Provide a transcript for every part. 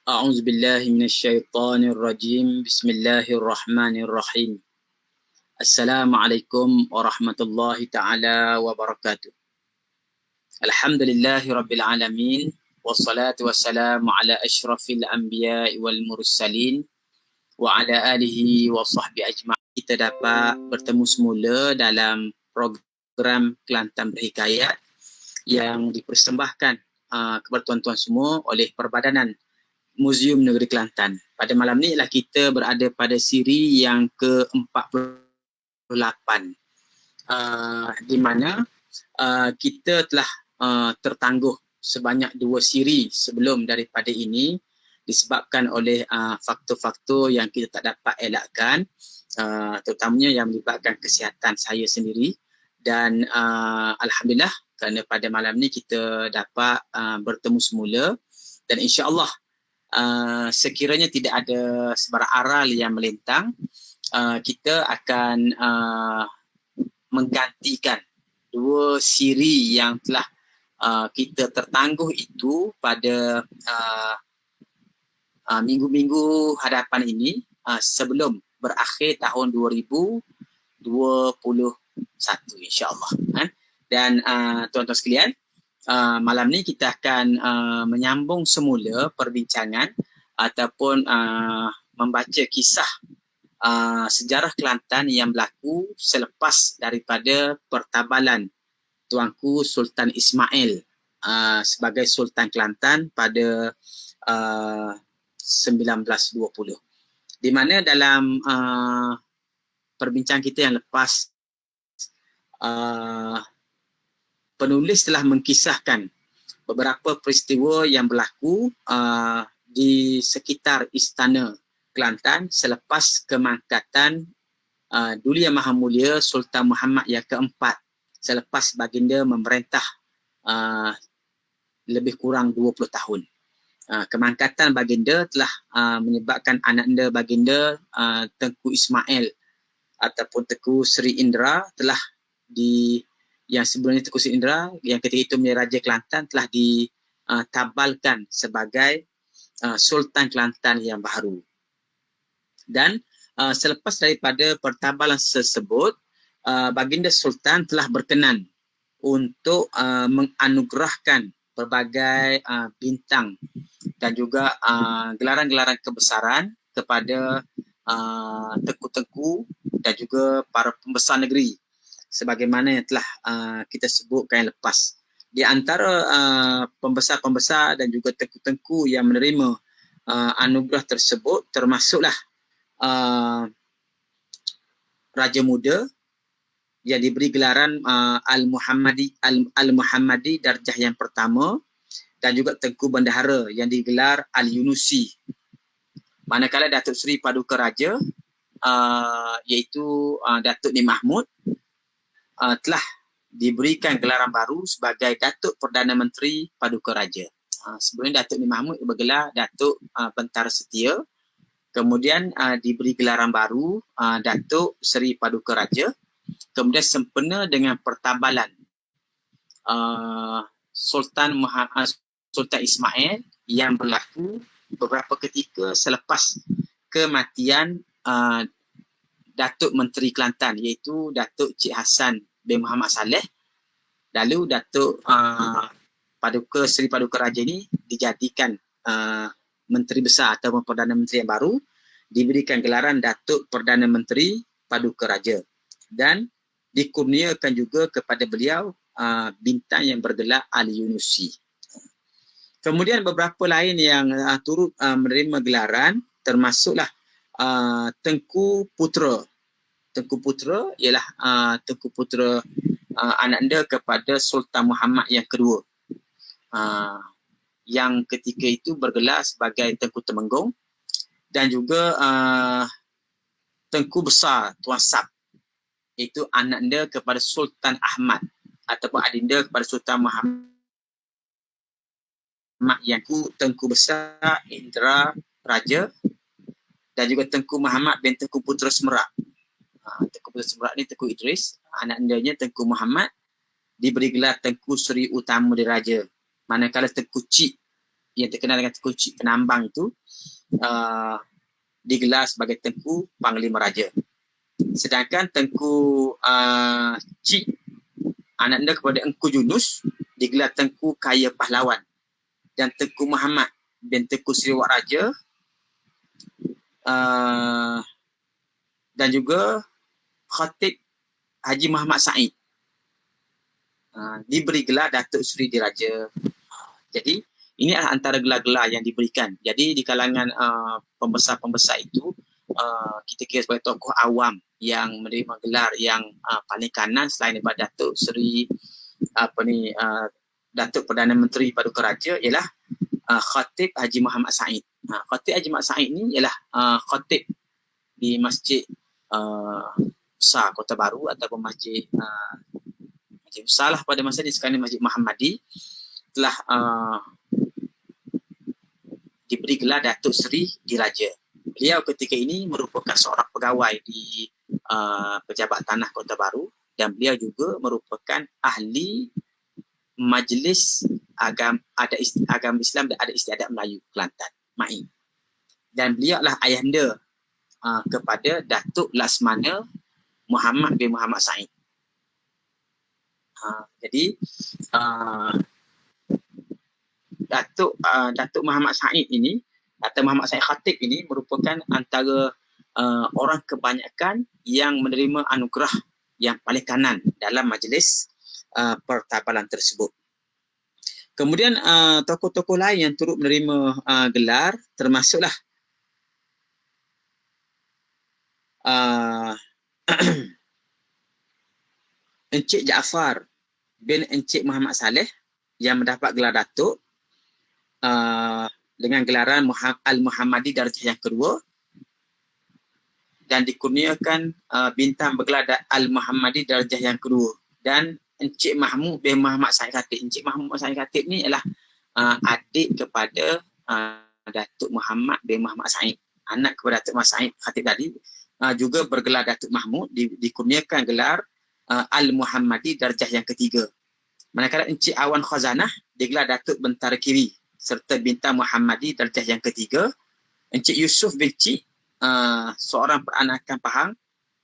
أعوذ بالله من الشيطان الرجيم بسم الله الرحمن الرحيم السلام عليكم ورحمة الله تعالى وبركاته الحمد لله رب العالمين والصلاة والسلام على أشرف الأنبياء والمرسلين وعلى آله وصحبه أجمعين. Kita dapat bertemu semula dalam program Kelantan Berhikayat yang dipersembahkan kepada tuan-tuan semua oleh Perbadanan Muzium Negeri Kelantan. Pada malam ni lah kita berada pada siri yang ke-48 di mana kita telah tertangguh sebanyak 2 siri sebelum daripada ini disebabkan oleh faktor-faktor yang kita tak dapat elakkan, terutamanya yang melibatkan kesihatan saya sendiri dan Alhamdulillah kerana pada malam ni kita dapat bertemu semula dan insya-Allah sekiranya tidak ada sebarang aral yang melintang, kita akan menggantikan 2 siri yang telah kita tertangguh itu pada minggu-minggu hadapan ini sebelum berakhir tahun 2021 insya-Allah. Dan tuan-tuan sekalian, malam ni kita akan menyambung semula perbincangan ataupun membaca kisah sejarah Kelantan yang berlaku selepas daripada pertabalan Tuanku Sultan Ismail sebagai Sultan Kelantan pada 1920. Di mana dalam perbincangan kita yang lepas penulis telah mengkisahkan beberapa peristiwa yang berlaku di sekitar Istana Kelantan selepas kemangkatan Duli Yang Maha Mulia Sultan Muhammad yang keempat selepas baginda memerintah lebih kurang 20 tahun. Kemangkatan baginda telah menyebabkan ananda baginda Tengku Ismail ataupun Tengku Seri Indra telah yang sebelumnya Tengku Seri Indra yang ketika itu menjadi Raja Kelantan telah ditabalkan sebagai Sultan Kelantan yang baru. Dan selepas daripada pertabalan tersebut, baginda Sultan telah berkenan untuk menganugerahkan berbagai bintang dan juga gelaran-gelaran kebesaran kepada tengku-tengku dan juga para pembesar negeri sebagaimana yang telah kita sebutkan yang lepas. Di antara pembesar-pembesar dan juga tengku-tengku yang menerima anugerah tersebut termasuklah Raja Muda yang diberi gelaran Al-Muhammadi darjah yang pertama dan juga Tengku Bendahara yang digelar Al-Yunusi. Manakala Datuk Seri Paduka Raja iaitu Datuk Ni Mahmud telah diberikan gelaran baru sebagai Datuk Perdana Menteri Paduka Raja. Sebelumnya Datuk Ni Mahmud bergelar Datuk Bentara Setia, kemudian diberi gelaran baru Datuk Seri Paduka Raja, kemudian sempena dengan pertabalan Sultan Ismail yang berlaku beberapa ketika selepas kematian Datuk Menteri Kelantan iaitu Datuk Cik Hassan bin Muhammad Saleh. Lalu Datuk Seri Paduka Raja ini dijadikan Menteri Besar atau Perdana Menteri yang baru, diberikan gelaran Datuk Perdana Menteri Paduka Raja dan dikurniakan juga kepada beliau bintang yang bergelar Al-Yunusi. Kemudian beberapa lain yang turut menerima gelaran termasuklah Tengku Putera. Tengku Putera ialah Tengku Putera ananda kepada Sultan Muhammad yang kedua. yang ketika itu bergelar sebagai Tengku Temenggung, dan juga Tengku Besar Tuan Sap, itu anaknya kepada Sultan Ahmad ataupun adinda kepada Sultan Muhammad yang Tengku Besar Indra Raja, dan juga Tengku Muhammad bin Tengku Putera Semerak. Tengku Putera Semerak ni Tengku Idris, anaknya Tengku Muhammad diberi gelar Tengku Seri Utama Diraja. Manakala Tengku Cik yang terkenal dengan Tengku Cik Penambang itu digelar sebagai Tengku Panglima Raja. Sedangkan Tengku Cik anaknya kepada Engku Yunus digelar Tengku Kaya Pahlawan, dan Tengku Muhammad bin Tengku Seri Wak Raja dan juga Khatib Haji Muhammad Said diberi gelar Datuk Seri Diraja. Jadi ini adalah antara gelar-gelar yang diberikan. Jadi di kalangan pembesar-pembesar itu kita kira sebagai tokoh awam yang menerima gelar yang paling kanan selain daripada Datuk Seri Datuk Perdana Menteri Paduka Raja ialah Khatib Haji Muhammad Said. Khatib Haji Muhammad Said ni ialah khatib di Masjid Besar Kota Baru ataupun Masjid besar lah pada masa ini, sekarang Masjid Muhammadi, telah diberi gelar Datuk Seri Diraja. Beliau ketika ini merupakan seorang pegawai di Pejabat Tanah Kota Baru, dan beliau juga merupakan ahli Majlis Agama Islam dan Adat Istiadat Melayu Kelantan, MAI. Dan beliau adalah ayahanda kepada Datuk Laksamana Muhammad bin Muhammad Said. Jadi Datuk Muhammad Said ini, Datuk Muhammad Said Khatib ini merupakan antara orang kebanyakan yang menerima anugerah yang paling kanan dalam majlis pertabalan tersebut. Kemudian tokoh-tokoh lain yang turut menerima gelar termasuklah Encik Jaafar bin Encik Muhammad Saleh yang mendapat gelar Datuk dengan gelaran Al-Muhammadi Darjah yang kedua, dan dikurniakan bintang bergelar Al-Muhammadi Darjah yang kedua. Dan Encik Mahmud bin Muhammad Said Khatib. Encik Mahmud Said Khatib ni ialah adik kepada Datuk Muhammad bin Muhammad Said, anak kepada Datuk Muhammad Said Khatib tadi, juga bergelar Datuk Mahmud, dikurniakan gelar Al-Muhammadi Darjah yang ketiga. Manakala Encik Awan Khazanah digelar Datuk Bentara Kiri serta bintang Muhammadi Darjah yang ketiga. Encik Yusuf bin Cik, seorang peranakan Pahang,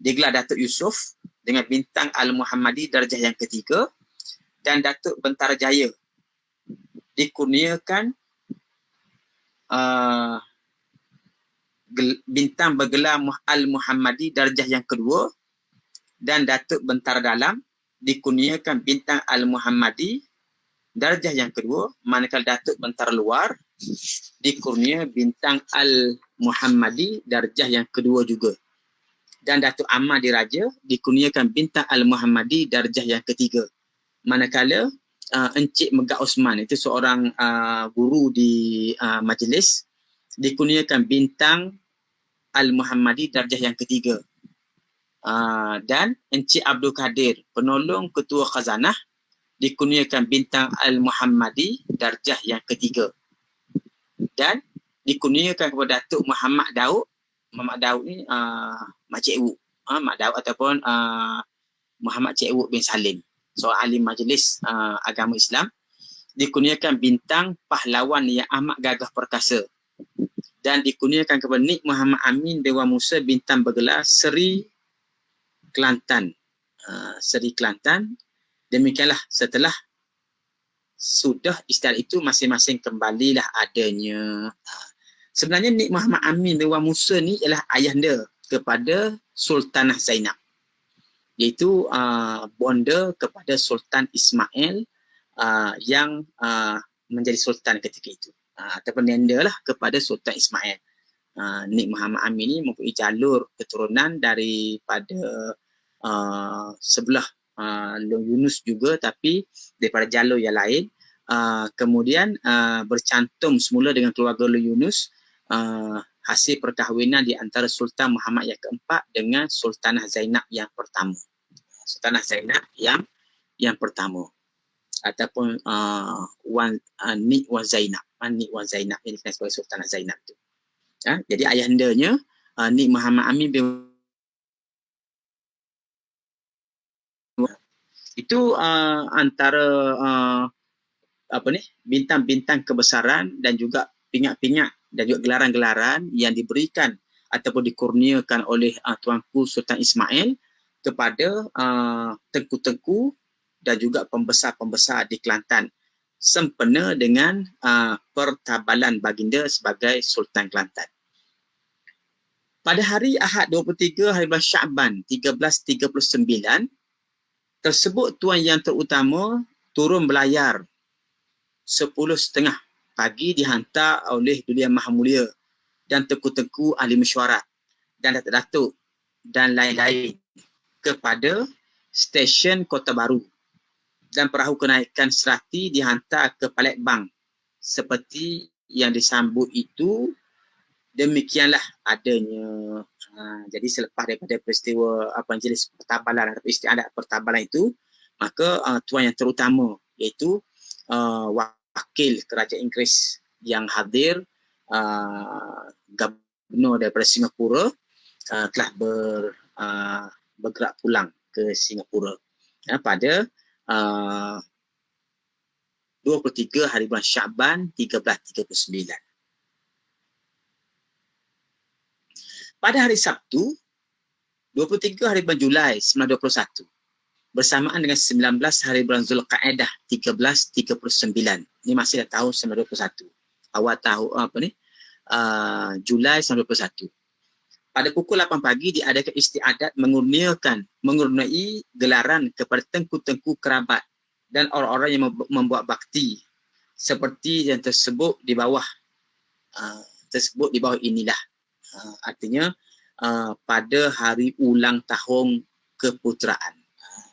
digelar Datuk Yusuf dengan bintang Al-Muhammadi Darjah yang ketiga. Dan Datuk Bentara Jaya dikurniakan bintang bergelar Al-Muhammadi Darjah yang kedua, dan Datuk Bentara Dalam dikurniakan bintang Al-Muhammadi Darjah yang kedua, manakala Datuk Bentara Luar dikurnia bintang Al-Muhammadi Darjah yang kedua juga. Dan Datuk Ammar Diraja dikurniakan bintang Al-Muhammadi Darjah yang ketiga. Manakala Encik Megah Osman, itu seorang guru di majlis, dikurniakan bintang Al-Muhammadi Darjah yang ketiga. Dan Encik Abdul Kadir, penolong Ketua Khazanah, dikurniakan bintang Al-Muhammadi Darjah yang ketiga. Dan dikurniakan kepada Datuk Muhammad Daud. Muhammad Daud ni Makcik Ewu. Mak Daud ataupun Muhammad Cik Ewu bin Salim, seorang ahli majlis agama Islam, dikurniakan bintang Pahlawan yang amat gagah perkasa. Dan dikurniakan kepada Nik Muhammad Amin Dewa Musa bintang bergelar Seri Kelantan. Seri Kelantan. Demikianlah, setelah sudah istiadat itu masing-masing kembalilah adanya. Sebenarnya Nik Muhammad Amin Dewa Musa ni ialah ayahanda kepada Sultanah Zainab, iaitu bonda kepada Sultan Ismail yang menjadi sultan ketika itu, ataupun nenda lah kepada Sultan Ismail. Nik Muhammad Amin ni mempunyai jalur keturunan daripada sebelah Long Yunus juga, tapi daripada jalur yang lain Kemudian bercantum semula dengan keluarga Yunus hasil perkahwinan di antara Sultan Muhammad yang keempat dengan Sultanah Zainab yang pertama. Sultanah Zainab yang pertama ataupun Nik Wan Zainab. Nik Wan Zainab ini dikenal sebagai Sultanah Zainab tu. Jadi ayahandanya Nik Muhammad Amin bin itu antara bintang-bintang kebesaran dan juga pingat-pingat dan juga gelaran-gelaran yang diberikan ataupun dikurniakan oleh Tuanku Sultan Ismail kepada tengku-tengku dan juga pembesar-pembesar di Kelantan sempena dengan pertabalan baginda sebagai Sultan Kelantan. Pada hari Ahad 23 hari bulan Syaban 1339 tersebut tuan yang terutama turun berlayar 10:30 pagi dihantar oleh Duli Yang Maha Mulia dan tengku-tengku ahli mesyuarat dan datuk-datuk dan lain-lain kepada stesen Kota Baru dan perahu kenaikan Serati dihantar ke Palembang. Seperti yang disambut itu, demikianlah adanya. Jadi selepas daripada peristiwa jenis pertabalan atau istiadat pertabalan itu, maka tuan yang terutama iaitu wakil kerajaan Inggeris yang hadir, gubernur daripada Singapura telah bergerak pulang ke Singapura pada 23 hari bulan Syaban 1339. Pada hari Sabtu 23 hari bulan Julai 1921 bersamaan dengan 19 hari bulan Zulqa'adah 1339. Ini masih tahun 1921. Awal tahun Julai 1921. Pada pukul 8 pagi diadakan istiadat mengurniai gelaran kepada tengku-tengku kerabat dan orang-orang yang membuat bakti seperti yang tersebut di bawah inilah. Artinya pada hari ulang tahun keputeraan.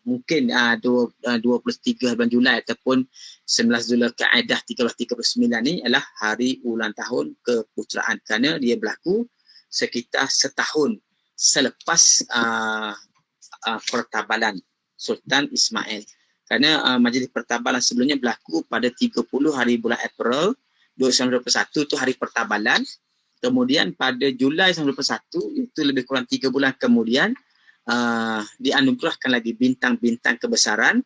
Mungkin 23 bulan Julai ataupun 19 Zulqa'adah 1339 ni adalah hari ulang tahun keputeraan kerana dia berlaku sekitar setahun selepas pertabalan Sultan Ismail. Kerana majlis pertabalan sebelumnya berlaku pada 30 hari bulan April 1921 itu hari pertabalan. Kemudian pada Julai 1921 itu lebih kurang 3 bulan kemudian dianugerahkan lagi bintang-bintang kebesaran.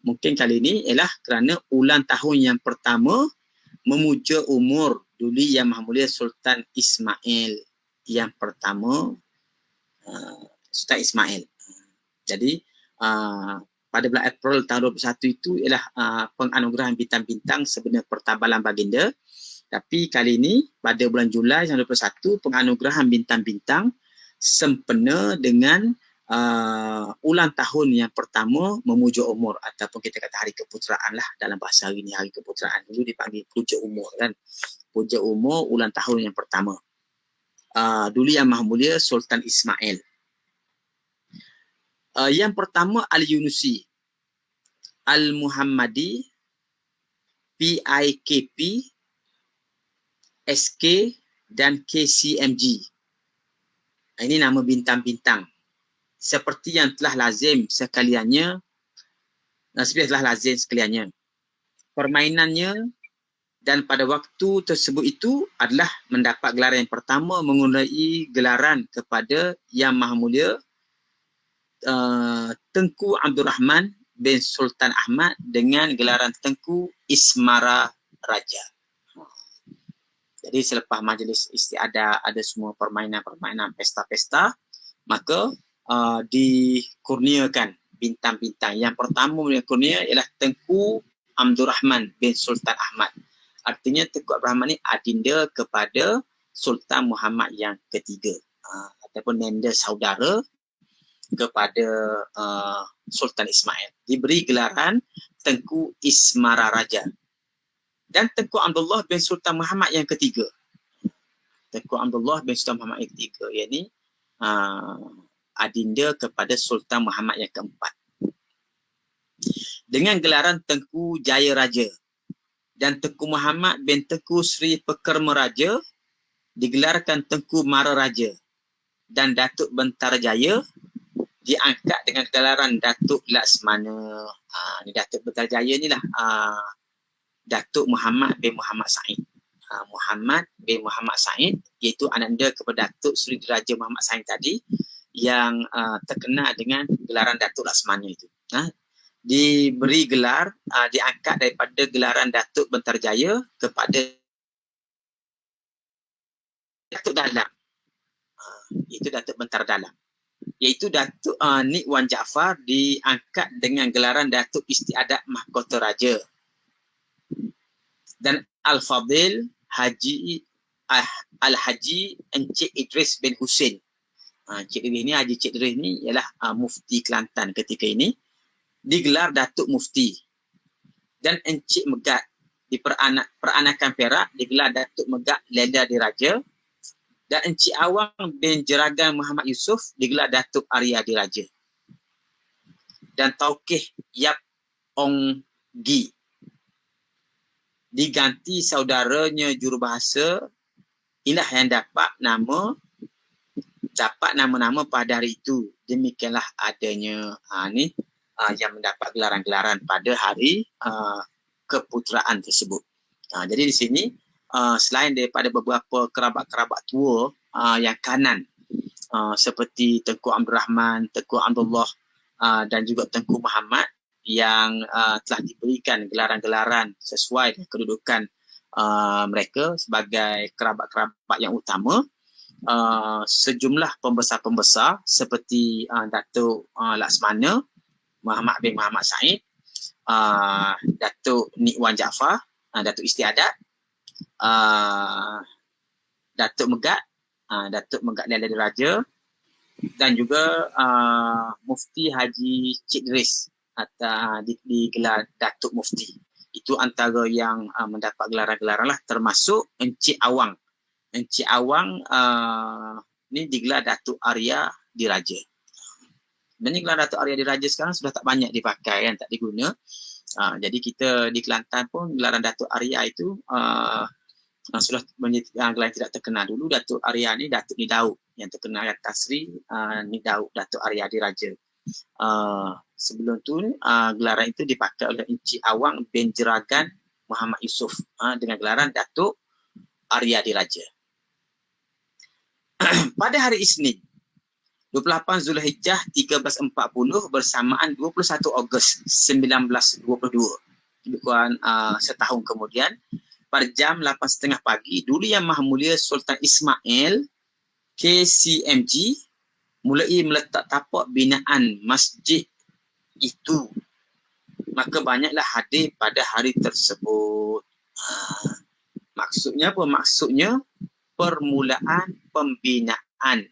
Mungkin kali ini ialah kerana ulang tahun yang pertama memuja umur Duli Yang Maha Mulia Sultan Ismail yang pertama, Sultan Ismail. Jadi pada bulan April tahun 2021 itu ialah penganugerahan bintang-bintang sebenar pertabalan baginda. Tapi kali ini pada bulan Julai 2021 penganugerahan bintang-bintang sempena dengan ulang tahun yang pertama memuja umur ataupun kita kata hari keputeraan lah dalam bahasa hari ini. Hari keputeraan dulu dipanggil puja umur kan. Puja umur ulang tahun yang pertama. Duli Yang Maha Mulia Sultan Ismail. Yang pertama Al-Yunusi, Al-Muhammadi, PIKP, SK dan KCMG. Ini nama bintang-bintang. Seperti yang telah lazim sekaliannya, permainannya dan pada waktu tersebut itu adalah mendapat gelaran yang pertama mengurniai gelaran kepada Yang Maha Mulia Tengku Abdul Rahman bin Sultan Ahmad dengan gelaran Tengku Ismara Raja. Jadi selepas majlis istiadat ada semua permainan pesta-pesta, maka dikurniakan bintang-bintang. Yang pertama yang kurnia ialah Tengku Abdul Rahman bin Sultan Ahmad. Artinya Tengku Abdul Rahman ni adinda kepada Sultan Muhammad yang ketiga, ataupun nenda saudara kepada Sultan Ismail. Diberi gelaran Tengku Ismara Raja. Dan Tengku Abdullah bin Sultan Muhammad yang ketiga. Tengku Abdullah bin Sultan Muhammad yang ketiga, yakni adinda kepada Sultan Muhammad yang keempat. dengan gelaran Tengku Jaya Raja, dan Tengku Muhammad bin Tengku Sri Pekerma Raja digelarkan Tengku Mara Raja, dan Datuk Bentara Jaya diangkat dengan gelaran Datuk Laksmana. Ni Datuk Bentara Jaya ni lah Datuk Muhammad bin Muhammad Said. Muhammad bin Muhammad Said, iaitu ananda kepada Datuk Seri Diraja Muhammad Said tadi, yang terkenal dengan gelaran Datuk Laksmana itu. Diberi gelar, diangkat daripada gelaran Datuk Bentara Jaya kepada Datuk Dalam. Itu Datuk Bentara Dalam. Iaitu Datuk Nik Wan Jaafar diangkat dengan gelaran Datuk Istiadat Mahkota Raja. Dan Al-Fadil Haji Al-Haji Encik Idris bin Husin. Encik Idris ni, Haji Encik Idris ni ialah Mufti Kelantan ketika ini. Digelar Datuk Mufti. Dan Encik Megat di peranakan Perak digelar Datuk Megat Leda Diraja. Dan Encik Awang bin Jeragan Muhammad Yusof digelar Datuk Arya Diraja. Dan Taukih Yap Ong Gi diganti saudaranya jurubahasa. Inilah yang dapat nama-nama pada hari itu. Demikianlah adanya yang mendapat gelaran-gelaran pada hari keputeraan tersebut. Jadi di sini selain daripada beberapa kerabat-kerabat tua yang kanan seperti Tengku Abdul Rahman, Tengku Abdullah dan juga Tengku Muhammad yang telah diberikan gelaran-gelaran sesuai dengan kedudukan mereka sebagai kerabat-kerabat yang utama, sejumlah pembesar-pembesar seperti Datuk Laksmana Muhammad bin Muhammad Said, Datuk Nik Wan Jaafar, Datuk Istiadat, Datuk Megat, Datuk Megat Leda Diraja, dan juga Mufti Haji Cik Idris atau digelar Datuk Mufti. Itu antara yang mendapat gelaran-gelaran lah, termasuk Encik Awang. Encik Awang ni digelar Datuk Arya Diraja. Dan ni gelar Datuk Arya Diraja sekarang sudah tak banyak dipakai kan, tak diguna. Jadi kita di Kelantan pun gelaran Datuk Arya itu sudah menjadi gelar tidak terkenal. Dulu Datuk Arya ni Datuk Nidaud yang terkenal, Tasri Nidaud Datuk Arya Diraja. Sebelum tu gelaran itu dipakai oleh Encik Awang bin Jeragan Muhammad Yusof dengan gelaran Datuk Arya Diraja. Pada hari Isnin 28 Zulhijjah 1340 bersamaan 21 Ogos 1922, lebih kurang setahun kemudian, pada jam 8.30 pagi, Duli Yang Maha Mulia Sultan Ismail KCMG mulai meletak tapak binaan masjid itu. Maka banyaklah hadir pada hari tersebut. Maksudnya apa? Maksudnya permulaan pembinaan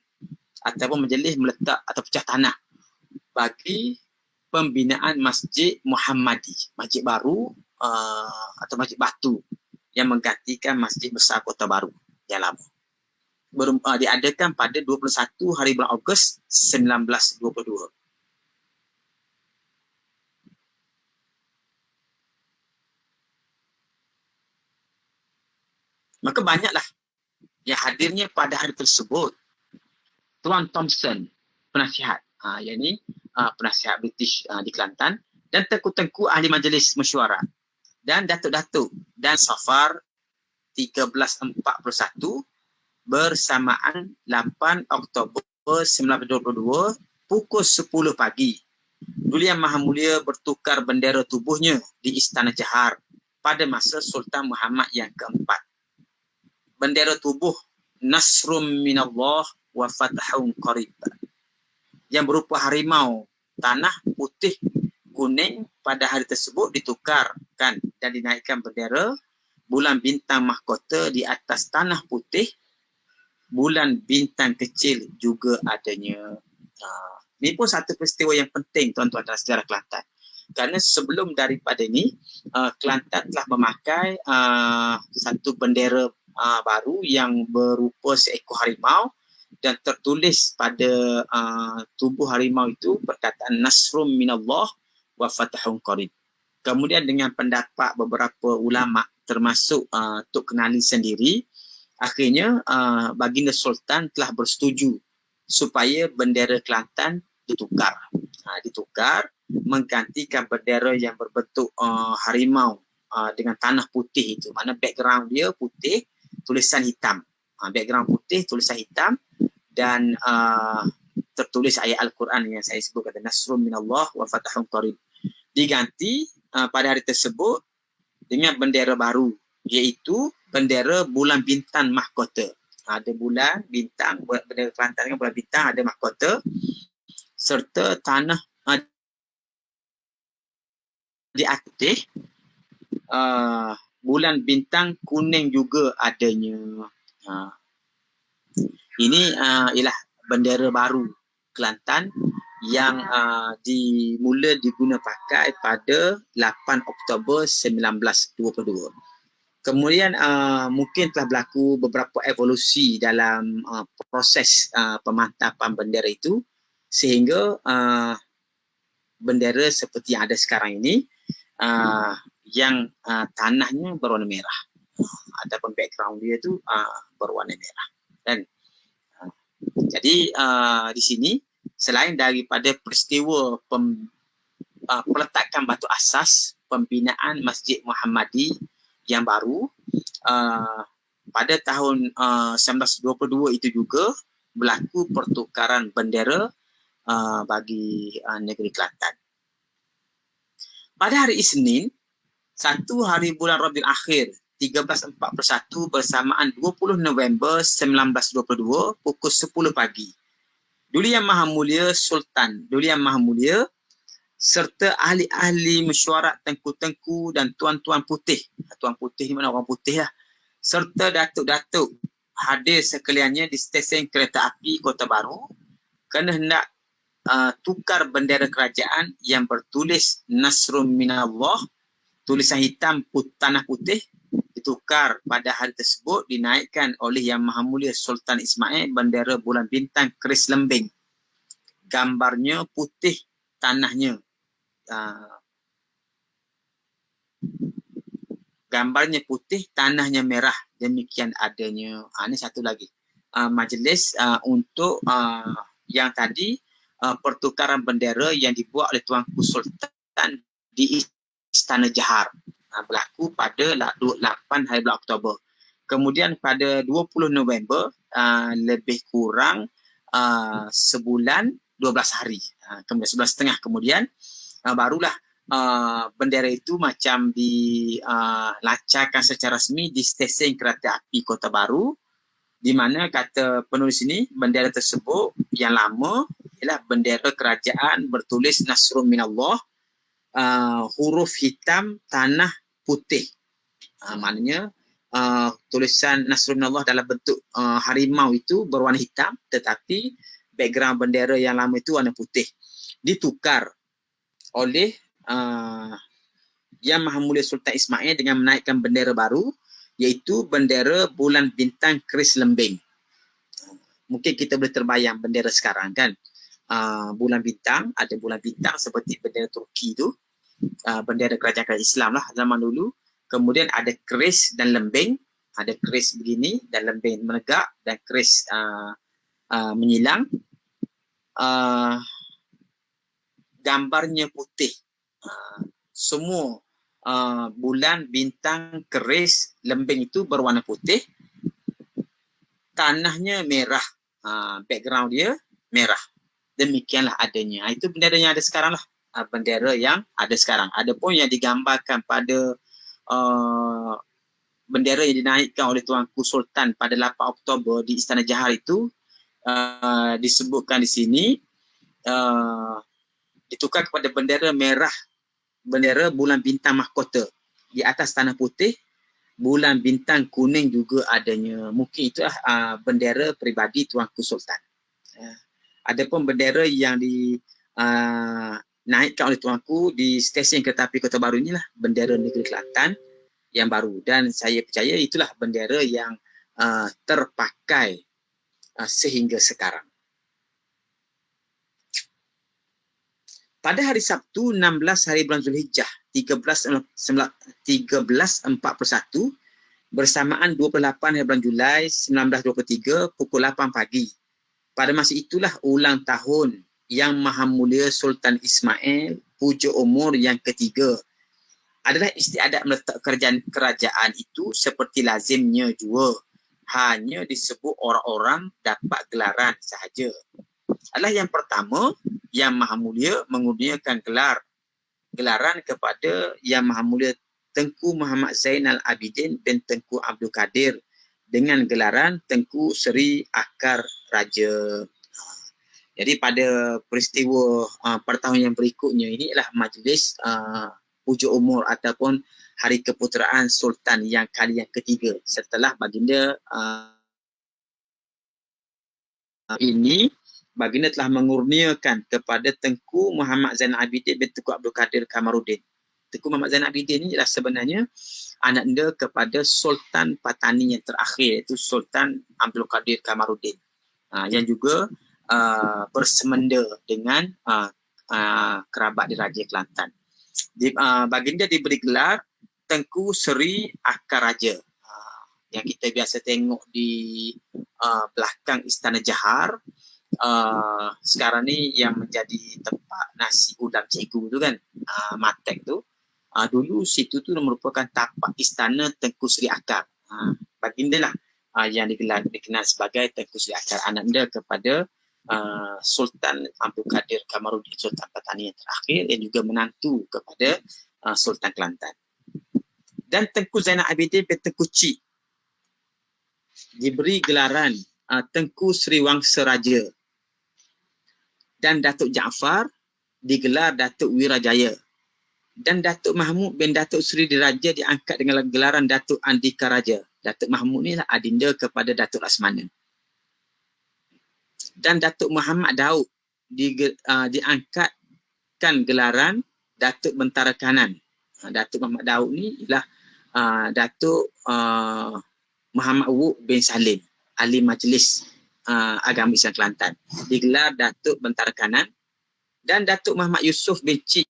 ataupun majlis meletak atau pecah tanah bagi pembinaan Masjid Muhammadi, masjid baru atau masjid batu yang menggantikan Masjid Besar Kota Baru yang lama. Diadakan pada 21 hari bulan Ogos 1922. Maka banyaklah yang hadirnya pada hari tersebut. Tuan Thompson, penasihat, yang ini penasihat British di Kelantan, dan tengku-tengku ahli majlis mesyuarat, dan datuk-datuk, dan Safar 1341 bersamaan 8 Oktober 1922 pukul 10 pagi. Duli Yang Maha Mulia bertukar bendera tubuhnya di Istana Johor pada masa Sultan Muhammad yang keempat. Bendera tubuh Nasrum Minallah wa Fathun Qarib yang berupa harimau tanah putih kuning pada hari tersebut ditukarkan dan dinaikkan bendera bulan bintang mahkota di atas tanah putih. Bulan bintang kecil juga adanya. Ini pun satu peristiwa yang penting tuan-tuan dalam sejarah Kelantan. Kerana sebelum daripada ini, Kelantan telah memakai satu bendera baru yang berupa seekor harimau dan tertulis pada tubuh harimau itu perkataan Nasrum Minallah wa Fathun Qarib. Kemudian dengan pendapat beberapa ulama termasuk Tok Kenali sendiri, akhirnya baginda Sultan telah bersetuju supaya bendera Kelantan ditukar. Ditukar menggantikan bendera yang berbentuk harimau dengan tanah putih itu. Mana background dia putih, tulisan hitam. Background putih, tulisan hitam dan tertulis ayat Al-Quran yang saya sebut kata Nasrun minallah wa fatahun qarib. Diganti pada hari tersebut dengan bendera baru, iaitu bendera bulan bintang mahkota. Ada bulan bintang, bendera Kelantan dengan bulan bintang, ada mahkota serta tanah di atas bulan bintang kuning juga adanya. Ini ialah bendera baru Kelantan yang dimula diguna pakai pada 8 Oktober 1922. Kemudian mungkin telah berlaku beberapa evolusi dalam proses pemantapan bendera itu sehingga bendera seperti yang ada sekarang ini yang tanahnya berwarna merah ataupun background dia itu berwarna merah. Dan jadi di sini selain daripada peristiwa peletakan batu asas pembinaan Masjid Muhammadi yang baru pada tahun 1922 itu juga berlaku pertukaran bendera bagi negeri Kelantan. Pada hari Isnin, 1 hari bulan Rabiul Akhir 1341 bersamaan 20 November 1922 pukul 10 pagi. Duli Yang Maha Mulia Sultan, Duli Yang Maha Mulia serta ahli-ahli mesyuarat tengku-tengku dan tuan-tuan putih. Tuan putih mana orang putih lah. Serta datuk-datuk hadir sekaliannya di stesen kereta api Kota Baru kerana hendak tukar bendera kerajaan yang bertulis Nasrun minallah, tulisan hitam tanah putih, ditukar pada hari tersebut, dinaikkan oleh Yang Maha Mulia Sultan Ismail bendera bulan bintang keris lembing. Gambarnya putih, tanahnya gambarnya putih, tanahnya merah. Demikian adanya. Ini satu lagi majlis untuk yang tadi pertukaran bendera yang dibuat oleh Tuanku Sultan di Istana Johor. Berlaku pada 8 hari bulan Oktober. Kemudian pada 20 November, lebih kurang sebulan 12 hari. Kemudian 11 setengah kemudian, barulah bendera itu macam dilancarkan secara resmi di stesen kereta api Kota Baru, di mana kata penulis ini, bendera tersebut yang lama ialah bendera kerajaan bertulis Nasrun minallah, huruf hitam, tanah putih. Maknanya tulisan Nasrun minallah dalam bentuk harimau itu berwarna hitam, tetapi background bendera yang lama itu warna putih. Ditukar oleh Yang Maha Mulia Sultan Ismail dengan menaikkan bendera baru, iaitu bendera bulan bintang keris lembing. Mungkin kita boleh terbayang bendera sekarang kan, bulan bintang, ada bulan bintang seperti bendera Turki itu, bendera kerajaan Islam lah zaman dulu. Kemudian ada keris dan lembing, ada keris begini dan lembing menegak, dan keris menyilang. Gambarnya putih. Semua bulan, bintang, keris, lembing itu berwarna putih. Tanahnya merah. Background dia merah. Demikianlah adanya. Itu bendera yang ada sekarang lah. Bendera yang ada sekarang. Adapun yang digambarkan pada bendera yang dinaikkan oleh Tuanku Sultan pada 8 Oktober di Istana Johor itu, disebutkan di sini, ditukar kepada bendera merah, bendera bulan bintang mahkota. Di atas tanah putih, bulan bintang kuning juga adanya. Mungkin itulah bendera peribadi Tuanku Sultan. Adapun bendera yang dinaikkan oleh Tuanku di stesen kereta api Kota Baru inilah bendera negeri Kelantan yang baru. Dan saya percaya itulah bendera yang terpakai sehingga sekarang. Pada hari Sabtu 16 hari bulan Zulhijjah 1341 bersamaan 28 hari bulan Julai 1923 pukul 8 pagi. Pada masa itulah ulang tahun Yang Maha Mulia Sultan Ismail puja umur yang ketiga. Adalah istiadat meletak kerajaan itu seperti lazimnya jua. Hanya disebut orang-orang dapat gelaran sahaja. Adalah yang pertama, Yang Maha Mulia menggunakan gelaran kepada Yang Maha Mulia Tengku Muhammad Zainal Abidin bin Tengku Abdul Kadir dengan gelaran Tengku Seri Akar Raja. Jadi pada peristiwa pada tahun yang berikutnya ini adalah majlis puja umur ataupun hari keputeraan Sultan yang kali yang ketiga setelah baginda ini baginda telah mengurniakan kepada Tengku Muhammad Zainal Abidin bin Tengku Abdul Kadir Kamaruddin. Tengku Muhammad Zainal Abidin ini adalah sebenarnya anak anda kepada Sultan Patani yang terakhir, iaitu Sultan Abdul Kadir Kamaruddin, yang juga bersemenda dengan kerabat diraja Kelantan. Baginda diberi gelar Tengku Seri Akar Raja, yang kita biasa tengok di belakang Istana Jahar. Sekarang ni yang menjadi tempat nasi udang cikgu tu kan, Matek tu, dulu situ tu merupakan tapak istana Tengku Seri Akar. Baginda lah yang dikenal sebagai Tengku Seri Akar, ananda kepada Sultan Abdul Kadir Kamaruddin, Sultan Patani yang terakhir, yang juga menantu kepada Sultan Kelantan. Dan Tengku Zainal Abidin bin Tengku Cik diberi gelaran Tengku Seri Wangsa Raja, dan Datuk Jaafar digelar Datuk Wirajaya, dan Datuk Mahmud bin Datuk Seri Diraja diangkat dengan gelaran Datuk Andika Raja. Datuk Mahmud ni lah adinda kepada Datuk Laksamana. Dan Datuk Muhammad Daud diangkatkan gelaran Datuk Bentara Kanan. Datuk Muhammad Daud ni ialah Datuk Muhammad Wuk bin Salim, ahli majlis agama Islam Kelantan, digelar Datuk Bentara Kanan. Dan Datuk Muhammad Yusof bin Cik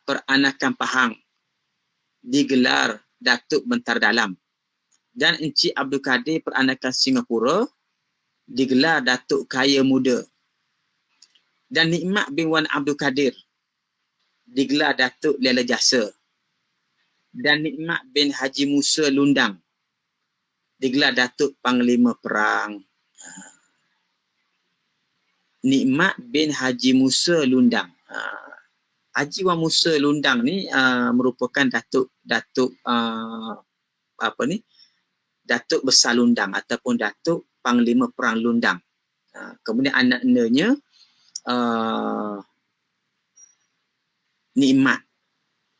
Peranakan Pahang digelar Datuk Bentara Dalam. Dan Encik Abdul Kadir Peranakan Singapura digelar Datuk Kaya Muda. Dan Nikmat bin Wan Abdul Kadir digelar Datuk Lela Jasa. Dan Nikmat bin Haji Musa Lundang digelar Datuk Panglima Perang. Nikmat bin Haji Musa Lundang. Haji Wan Musa Lundang ni merupakan Datuk Datuk Besar Lundang ataupun Datuk Panglima Perang Lundang. Kemudian anak-anaknya Nikmat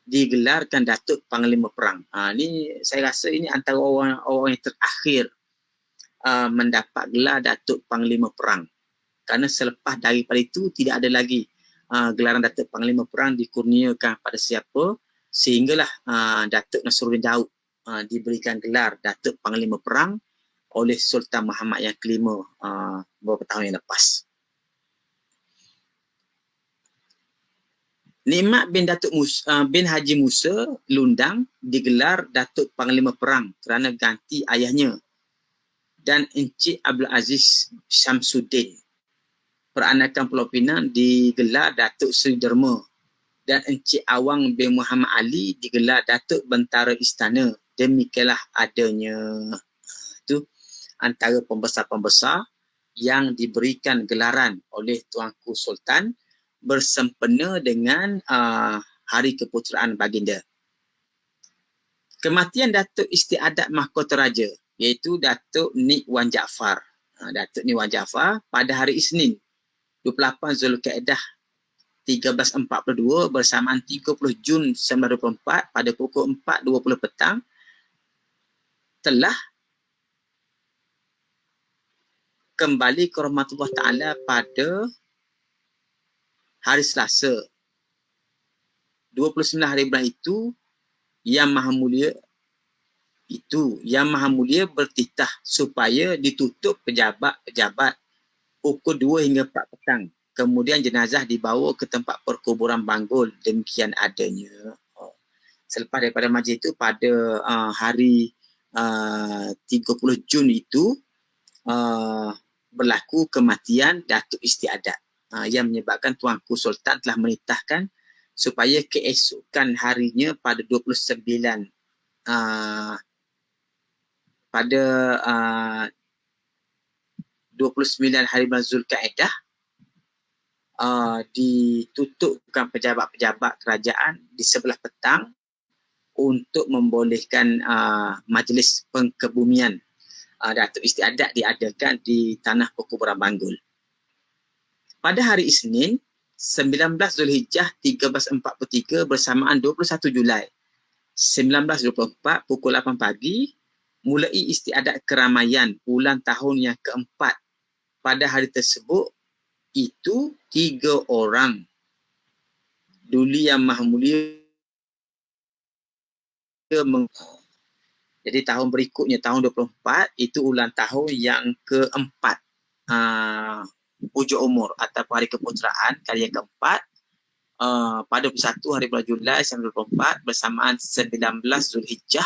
digelarkan Datuk Panglima Perang. Ni saya rasa ini antara orang yang terakhir mendapat gelar Datuk Panglima Perang. Kerana selepas daripada itu tidak ada lagi gelaran Datuk Panglima Perang dikurniakan pada siapa, sehinggalah Datuk Nasruddin Daud diberikan gelar Datuk Panglima Perang oleh Sultan Muhammad yang kelima beberapa tahun yang lepas. Nikmat bin Haji Musa Lundang digelar Datuk Panglima Perang kerana ganti ayahnya. Dan Encik Abdul Aziz Syamsuddin Peranakan Pulau Pinang digelar Datuk Seri Derma. Dan Encik Awang bin Muhammad Ali digelar Datuk Bentara Istana. Demikianlah adanya itu antara pembesar-pembesar yang diberikan gelaran oleh Tuanku Sultan bersempena dengan hari keputeraan baginda. Kematian Datuk Istiadat Mahkota Raja, iaitu Datuk Nik Wan Jaafar. Datuk Nik Wan Jaafar pada hari Isnin 28 Zulkaidah 1342 bersamaan 30 Jun 1924 pada pukul 4.20 petang telah kembali ke rahmatullah Ta'ala pada hari Selasa 29 hari bulan itu. Yang Maha Mulia bertitah supaya ditutup pejabat-pejabat pukul 2 hingga 4 petang. Kemudian jenazah dibawa ke tempat perkuburan Banggul. Demikian adanya. Selepas daripada majlis itu pada hari 30 Jun itu berlaku kematian Datuk Istiadat yang menyebabkan Tuanku Sultan telah menitahkan supaya keesokan harinya pada 29 pada 29 hari bulan Zulkaidah ditutupkan pejabat-pejabat kerajaan di sebelah petang untuk membolehkan majlis pengkebumian Datuk Istiadat diadakan di Tanah Perkuburan Banggul. Pada hari Isnin, 19 Zulhijjah 1343 bersamaan 21 Julai 1924 pukul 8 pagi, mulai istiadat keramaian ulang tahun yang keempat. Pada hari tersebut, itu 3 orang Duli Yang Maha Mulia. Jadi tahun berikutnya, tahun 24, itu ulang tahun yang keempat. Pujuk umur atau hari keputeraan kali yang keempat pada 21 hari bulan Julai 1924 bersamaan 19 Zulhijjah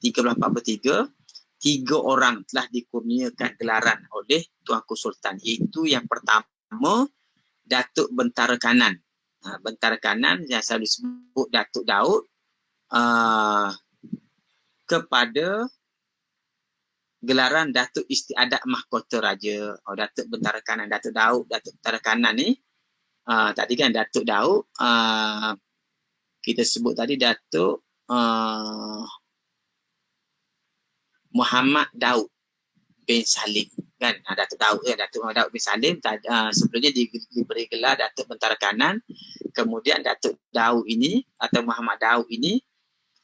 1343, 3 orang telah dikurniakan gelaran oleh Tuanku Sultan. Itu yang pertama, Datuk Bentara Kanan. Bentara Kanan yang selalu disebut Datuk Daud kepada gelaran Datuk Istiadat Mahkota Raja. Datuk Bentara Kanan, Datuk Daud, Datuk Bentara Kanan ni tadi kan Datuk Daud, kita sebut tadi Datuk Muhammad Daud bin Salim kan. Datuk Daud bin Salim sebelumnya diberi gelar Datuk Bentara Kanan. Kemudian Datuk Daud ini atau Muhammad Daud ini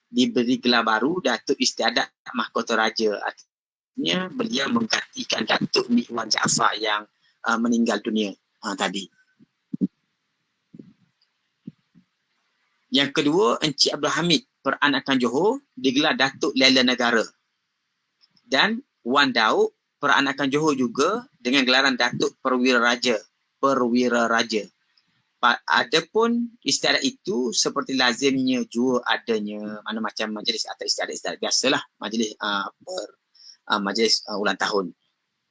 diberi gelar baru Datuk Istiadat Mahkota Raja. Artinya beliau menggantikan Datuk Mirwan Jaafar yang meninggal dunia tadi. Yang kedua, Encik Abdul Hamid Peranakan Johor digelar Datuk Lela Negara. Dan Wan Daud Peranakan Johor juga dengan gelaran Datuk Perwira Raja. Adapun istiadat itu seperti lazimnya juga adanya macam majlis atau istiadat biasalah, majlis majlis ulang tahun.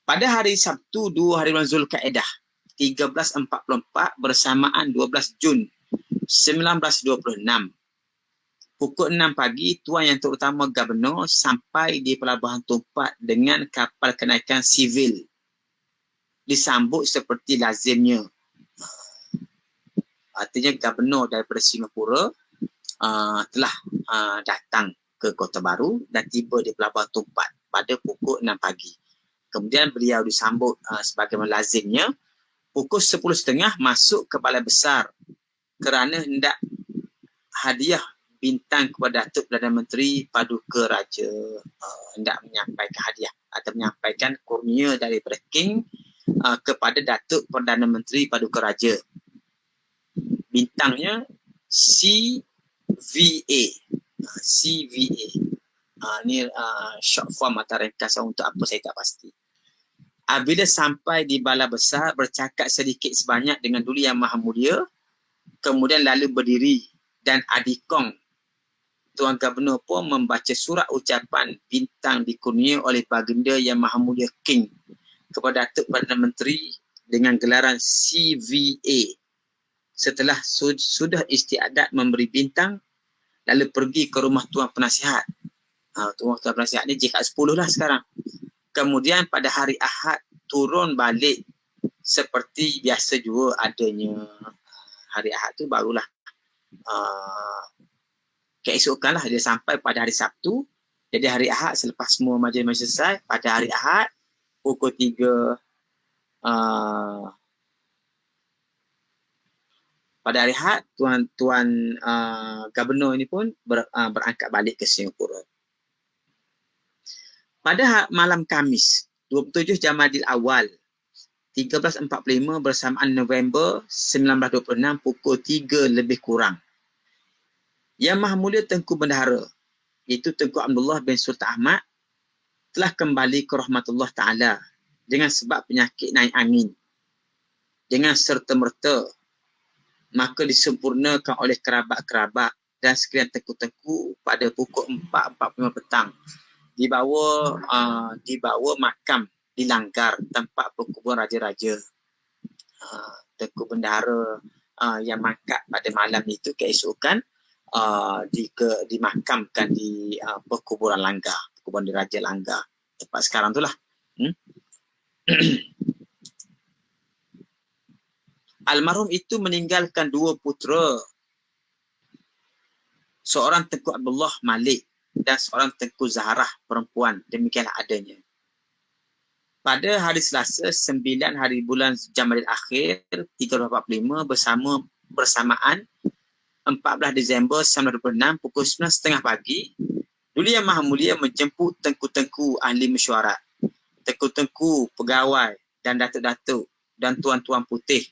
Pada hari Sabtu 2 hari bulan Zulkaidah 1344 bersamaan 12 Jun 1926 pukul 6 pagi, Tuan Yang Terutama Gubernur sampai di Pelabuhan Tumpat dengan kapal kenaikan sivil. Disambut seperti lazimnya. Artinya Gubernur daripada Singapura telah datang ke Kota Baru dan tiba di Pelabuhan Tumpat pada pukul 6 pagi. Kemudian beliau disambut sebagaimana lazimnya. Pukul 10.30 masuk ke Balai Besar kerana hendak hadiah bintang kepada Datuk Perdana Menteri Paduka Raja. Hendak menyampaikan hadiah atau menyampaikan kurnia daripada King kepada Datuk Perdana Menteri Paduka Raja. Bintangnya CVA. Ni short form atau ringkasan untuk apa saya tak pasti. Bila sampai di Balai Besar, bercakap sedikit sebanyak dengan Duli Yang Maha Mulia, kemudian lalu berdiri dan adikong Tuan Gubernur pun membaca surat ucapan bintang dikurnia oleh Baginda Yang Maha Mulia King kepada Datuk Perdana Menteri dengan gelaran CVA. Setelah sudah istiadat memberi bintang, lalu pergi ke rumah Tuan Penasihat. Tuan Penasihat ni JK 10 lah sekarang. Kemudian pada hari Ahad turun balik seperti biasa juga adanya. Hari Ahad tu barulah keesokan lah dia sampai pada hari Sabtu. Jadi hari Ahad selepas semua majlis selesai, pada hari Ahad pukul 3 pada hari Ahad Tuan Gubernur ini pun berangkat balik ke Singapura. Pada malam Khamis 27 Jamadil Awal 1345 bersamaan November 1926 pukul 3 lebih kurang, Yang Maha Mulia Tengku Bendahara iaitu Tengku Abdullah bin Sultan Ahmad telah kembali ke rahmatullah Ta'ala dengan sebab penyakit naik angin. Dengan serta-merta maka disempurnakan oleh kerabat-kerabat dan sekalian tengku-tengku pada pukul 4.45 petang dibawa makam di Langgar, tempat perkuburan raja-raja. Tengku bendahara yang mangkat pada malam itu keesokan dimakamkan di perkuburan Langgar, perkuburan Raja Langgar, tempat sekarang tu lah. Almarhum itu meninggalkan 2 putera, seorang Tengku Abdullah Malik dan seorang Tengku Zahrah perempuan. Demikianlah adanya. Pada hari Selasa 9 hari bulan Jamadil Akhir 1345 bersamaan 14 Disember 1926 pukul 9.30 pagi, Duli Yang Maha Mulia menjemput tengku-tengku ahli mesyuarat, tengku-tengku pegawai dan datuk-datuk dan tuan-tuan putih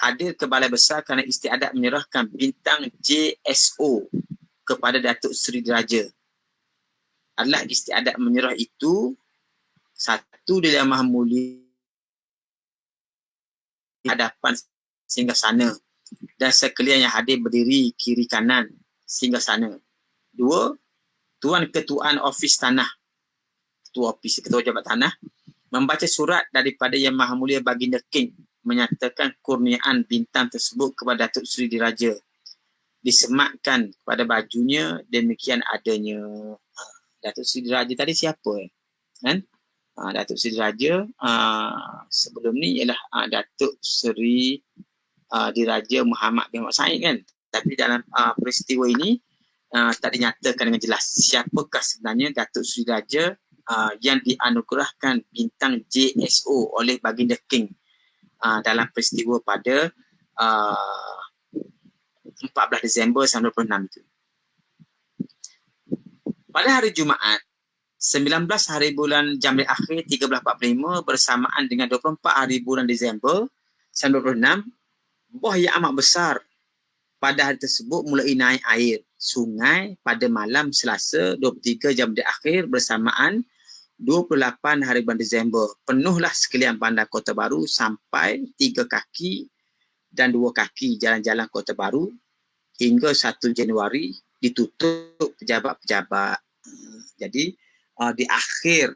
hadir ke Balai Besar kerana istiadat menyerahkan bintang JSO kepada Datuk Seri Diraja. Adalah istiadat menyerah itu, satu, Duli Yang Maha Mulia hadapan sehingga sana dan sekalian yang hadir berdiri kiri kanan sehingga sana. 2, Tuan Ketuaan Ofis Tanah, Ketua Jabat Tanah, membaca surat daripada Yang Maha Mulia Baginda King menyatakan kurniaan bintang tersebut kepada Datuk Seri Diraja. Disematkan kepada bajunya, demikian adanya. Datuk Seri Diraja tadi siapa? Kan? Datuk Seri Diraja sebelum ni ialah Datuk Seri Diraja Muhammad bin Muhammad Said kan. Tapi dalam peristiwa ini tak dinyatakan dengan jelas siapakah sebenarnya Datuk Seri Diraja yang dianugerahkan bintang JSO oleh Baginda King dalam peristiwa pada 14 Disember 1926 itu. Pada hari Jumaat 19 hari bulan Jamadil Akhir 1345 bersamaan dengan 24 hari bulan Disember 1926, buah yang amat besar pada hari tersebut mulai naik air sungai pada malam Selasa 23 Jamadil Akhir bersamaan 28 hari bulan Disember. Penuhlah sekalian bandar Kota Baru sampai 3 kaki dan 2 kaki jalan-jalan Kota Baru hingga 1 Januari ditutup pejabat-pejabat. Jadi di akhir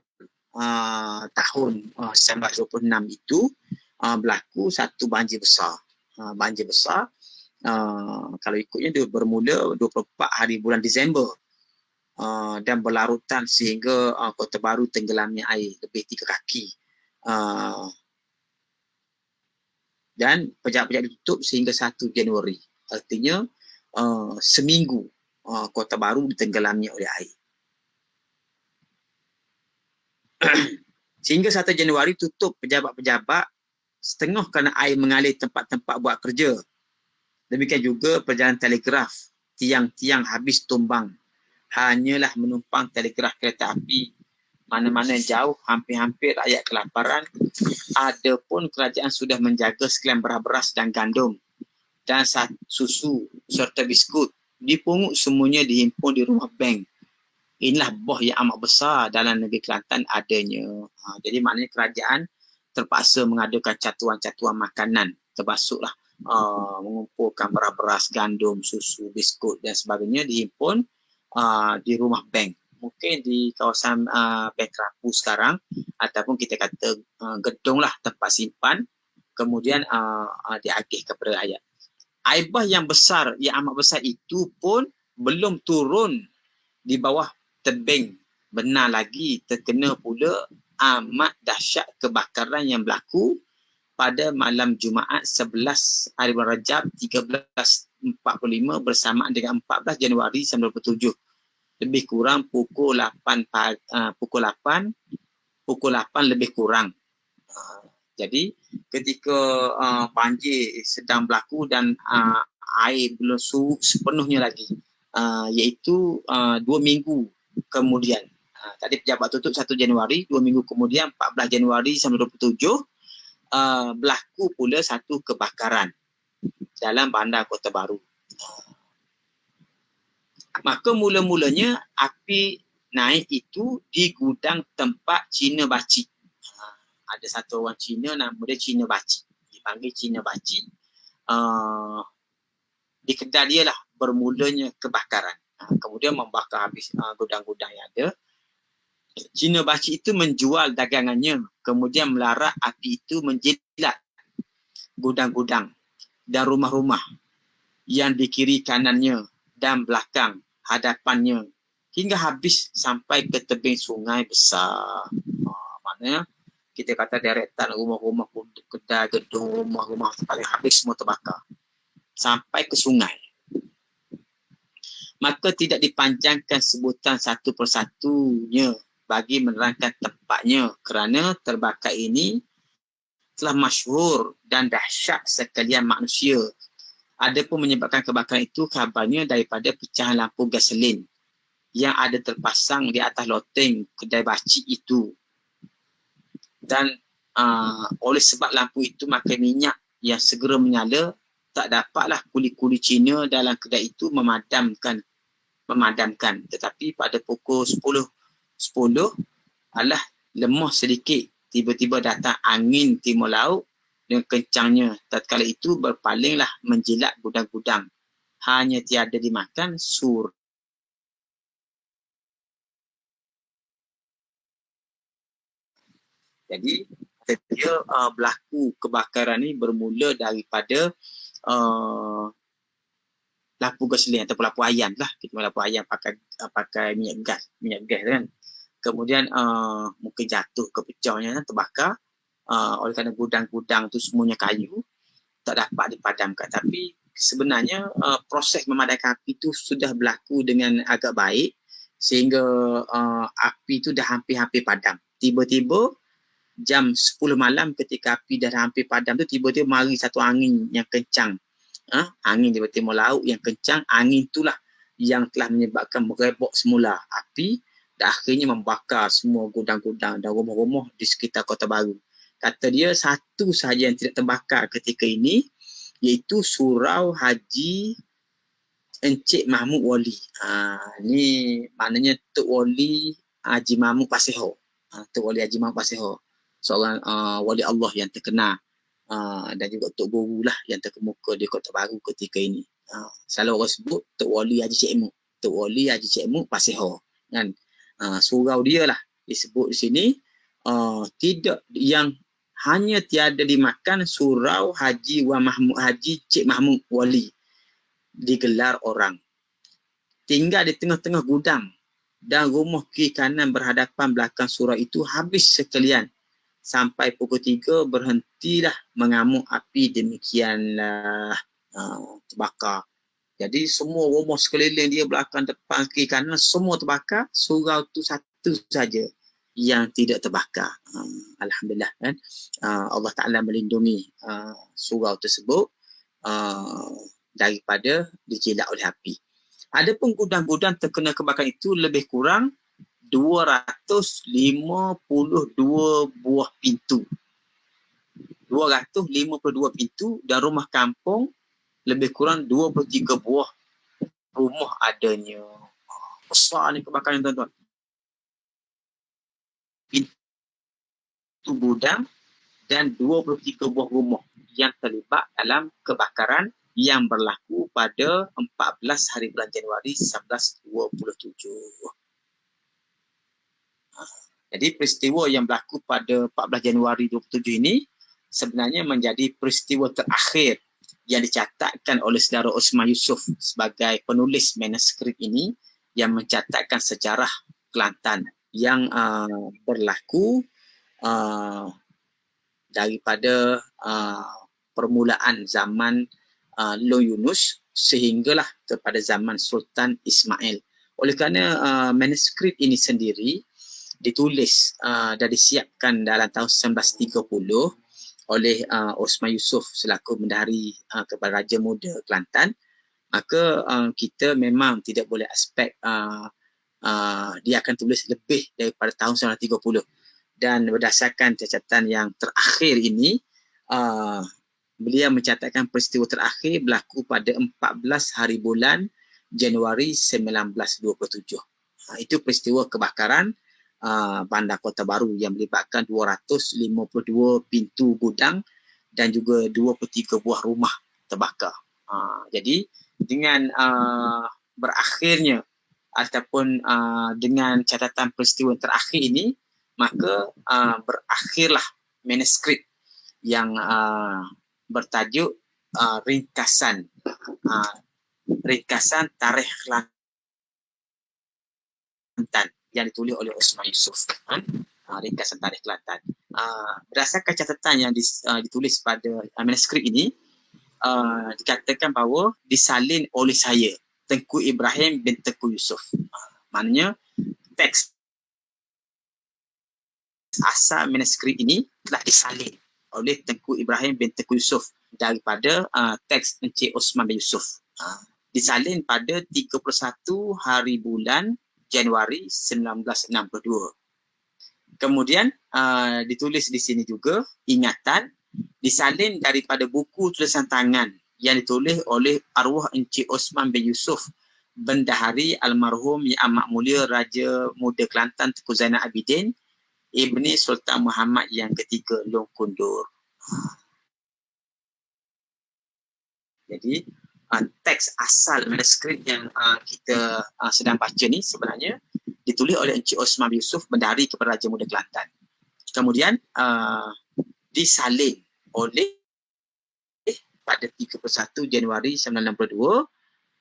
tahun 1926 itu berlaku satu banjir besar. Banjir besar kalau ikutnya dia bermula 24 hari bulan Disember dan berlarutan sehingga Kota Baru tenggelamnya air lebih 3 kaki. Dan pejabat-pejabat ditutup sehingga 1 Januari. Artinya seminggu Kota Baru ditenggelamnya oleh air. Sehingga 1 Januari tutup pejabat-pejabat setengah kerana air mengalir tempat-tempat buat kerja. Demikian juga perjalanan telegraf, tiang-tiang habis tumbang. Hanyalah menumpang telegraf kereta api. Mana-mana jauh, hampir-hampir rakyat kelaparan. Adapun kerajaan sudah menjaga sekalian beras dan gandum dan susu serta biskut. Dipungut semuanya dihimpun di rumah bank. Inilah buah yang amat besar dalam negeri Kelantan adanya. Jadi maknanya kerajaan terpaksa mengadakan catuan-catuan makanan, termasuklah mengumpulkan beras, gandum, susu, biskut dan sebagainya dihimpun di rumah bank. Mungkin di kawasan Bank Rapu sekarang ataupun kita kata gedung lah tempat simpan, kemudian diagih kepada rakyat. Aibah yang besar, yang amat besar itu pun belum turun di bawah tebing. Benar lagi terkena pula amat dahsyat kebakaran yang berlaku pada malam Jumaat 11 hari bulan Rajab 1345 bersamaan dengan 14 Januari 1927. Lebih kurang pukul 8 lebih kurang. Jadi ketika banjir sedang berlaku dan air belum surut sepenuhnya lagi, iaitu 2 minggu kemudian. Tadi pejabat tutup 1 Januari, 2 minggu kemudian 14 Januari 1927 berlaku pula satu kebakaran dalam bandar Kota Baru. Maka mula-mulanya api naik itu di gudang tempat Cina Baci. Ada satu orang Cina nama dia Cina Baci. Dipanggil Cina Baci. Di kedai dia lah bermulanya kebakaran. Kemudian membakar habis gudang-gudang yang ada. Cina Baci itu menjual dagangannya, kemudian melarang api itu menjilat gudang-gudang dan rumah-rumah yang di kiri kanannya dan belakang hadapannya hingga habis sampai ke tebing sungai besar. Maknanya kita kata deretan rumah-rumah, kedai, gedung, rumah-rumah paling habis semua terbakar sampai ke sungai. Maka tidak dipanjangkan sebutan satu persatunya bagi menerangkan tempatnya kerana terbakar ini telah masyhur dan dahsyat sekalian manusia. Adapun menyebabkan kebakaran itu kabarnya daripada pecahan lampu gasolin yang ada terpasang di atas loteng kedai baci itu. Dan oleh sebab lampu itu maka minyak yang segera menyala, tak dapatlah kuli-kuli Cina dalam kedai itu memadamkan. Tetapi pada pukul 10 alah lemah sedikit, tiba-tiba datang angin timur laut dengan kencangnya. Tatkala itu berpalinglah menjilat gudang-gudang. Hanya tiada dimakan sur. Jadi dia berlaku kebakaran ni bermula daripada lampu gasolin ataupun lampu ayan lah. Kita lampu ayan pakai minyak gas kan. Kemudian mungkin jatuh ke pecahnya, terbakar. Oleh kerana gudang-gudang tu semuanya kayu, tak dapat dipadamkan. Tapi sebenarnya proses memadamkan api tu sudah berlaku dengan agak baik sehingga api tu dah hampir-hampir padam. Tiba-tiba jam 10 malam ketika api dah hampir padam tu, tiba-tiba mari satu angin yang kencang. Angin di timur laut yang kencang, angin itulah yang telah menyebabkan merebak semula api dan akhirnya membakar semua gudang-gudang dan rumah-rumah di sekitar Kota Baru. Kata dia satu sahaja yang tidak terbakar ketika ini, iaitu Surau Haji Encik Mahmud Wali. Ni maknanya Tok Wali Haji Mahmud Paseho. Tok Wali Haji Mahmud Paseho. Seorang wali Allah yang terkenal. Dan juga Tok Guru lah yang terkemuka di Kota Baru ketika ini. Selalu orang sebut Tok Wali Haji Cik Muk. Tok Wali Haji Cik Muk Paseho. Kan? Surau dia lah disebut di sini. Tidak yang hanya tiada dimakan Surau Haji Cik Mahmud Wali digelar orang. Tinggal di tengah-tengah gudang dan rumah kiri kanan berhadapan belakang surau itu habis sekalian. Sampai pukul 3 berhentilah mengamuk api, demikianlah terbakar. Jadi semua rumah sekeliling dia, belakang, depan, kiri kanan semua terbakar. Surau tu satu saja yang tidak terbakar. Alhamdulillah kan. Allah Ta'ala melindungi surau tersebut daripada dijilat oleh api. Adapun gudang-gudang terkena kebakaran itu lebih kurang 252 buah pintu. 252 pintu dan rumah kampung lebih kurang 23 buah rumah adanya. Besar ni kebakaran tuan-tuan. Pintu gudang dan 23 buah rumah yang terlibat dalam kebakaran yang berlaku pada 14 hari bulan Januari 1927. Jadi peristiwa yang berlaku pada 14 Januari 27 ini sebenarnya menjadi peristiwa terakhir yang dicatatkan oleh saudara Osman Yusof sebagai penulis manuskrip ini yang mencatatkan sejarah Kelantan yang berlaku daripada permulaan zaman Long Yunus sehinggalah kepada zaman Sultan Ismail. Oleh kerana manuskrip ini sendiri ditulis dan disiapkan dalam tahun 1930 oleh Osman Yusof selaku bendahari kepada Raja Muda Kelantan, maka kita memang tidak boleh aspek dia akan tulis lebih daripada tahun 1930. Dan berdasarkan catatan yang terakhir ini, beliau mencatatkan peristiwa terakhir berlaku pada 14 hari bulan Januari 1927. Itu peristiwa kebakaran bandar Kota Baru yang melibatkan 252 pintu gudang dan juga 23 buah rumah terbakar. Jadi dengan berakhirnya ataupun dengan catatan peristiwa terakhir ini, maka berakhirlah manuskrip yang bertajuk ringkasan tarikh Kelantan yang ditulis oleh Osman Yusuf. Ringkasan tarikh Kelantan. Berdasarkan catatan yang ditulis pada manuskrip ini, dikatakan bahawa disalin oleh saya, Tengku Ibrahim bin Tengku Yusuf. Maknanya teks asal manuskrip ini telah disalin oleh Tengku Ibrahim bin Tengku Yusuf daripada teks Encik Osman bin Yusuf. Disalin pada 31 hari bulan Januari 1962. Kemudian ditulis di sini juga ingatan disalin daripada buku tulisan tangan yang ditulis oleh arwah Encik Osman bin Yusuf, Bendahari almarhum Yang Amat Mulia Raja Muda Kelantan Tengku Zainal Abidin Ibni Sultan Muhammad yang ketiga Long Kundur. Jadi teks asal manuskrip yang kita sedang baca ni sebenarnya ditulis oleh Encik Osman bin Yusuf, Bendahari kepada Raja Muda Kelantan. Kemudian disalin oleh pada 31 Januari 1962.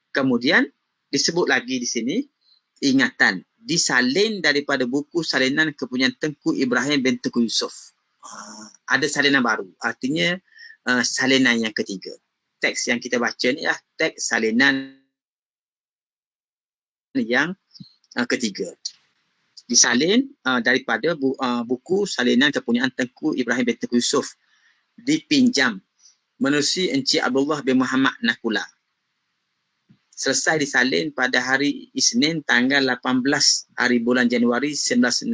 Kemudian disebut lagi di sini ingatan disalin daripada buku salinan kepunyaan Tengku Ibrahim bin Tengku Yusuf. Ada salinan baru, artinya salinan yang ketiga. Teks yang kita baca ni lah teks salinan yang ketiga. Disalin daripada buku salinan kepunyaan Tengku Ibrahim bin Tengku Yusuf, dipinjam menerusi Encik Abdullah bin Muhammad Nakula. Selesai disalin pada hari Isnin tanggal 18 hari bulan Januari 1963.